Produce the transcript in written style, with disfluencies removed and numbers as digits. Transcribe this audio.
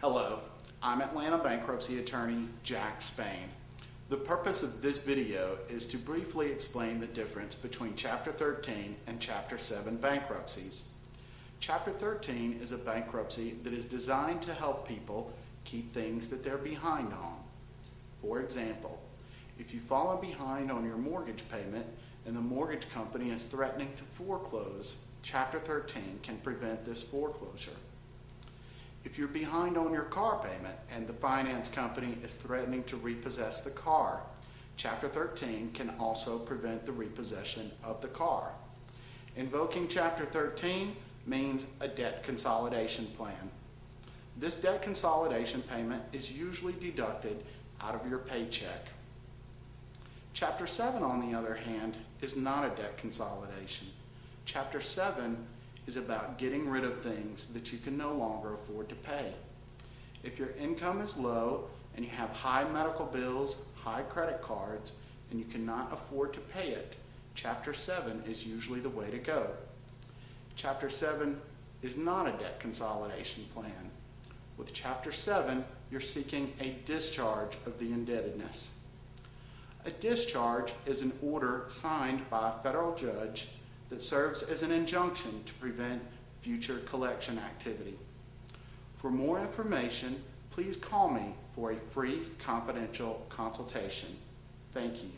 Hello, I'm Atlanta bankruptcy attorney Jack Spain. The purpose of this video is to briefly explain the difference between Chapter 13 and Chapter 7 bankruptcies. Chapter 13 is a bankruptcy that is designed to help people keep things that they're behind on. For example, if you've fallen behind on your mortgage payment and the mortgage company is threatening to foreclose, Chapter 13 can prevent this foreclosure. If you're behind on your car payment and the finance company is threatening to repossess the car, Chapter 13 can also prevent the repossession of the car. Invoking Chapter 13 means a debt consolidation plan. This debt consolidation payment is usually deducted out of your paycheck. Chapter 7, on the other hand, is not a debt consolidation. Chapter 7 is about getting rid of things that you can no longer afford to pay. If your income is low and you have high medical bills, high credit cards, and you cannot afford to pay it, Chapter 7 is usually the way to go. Chapter 7 is not a debt consolidation plan. With Chapter 7, you're seeking a discharge of the indebtedness. A discharge is an order signed by a federal judge that serves as an injunction to prevent future collection activity. For more information, please call me for a free confidential consultation. Thank you.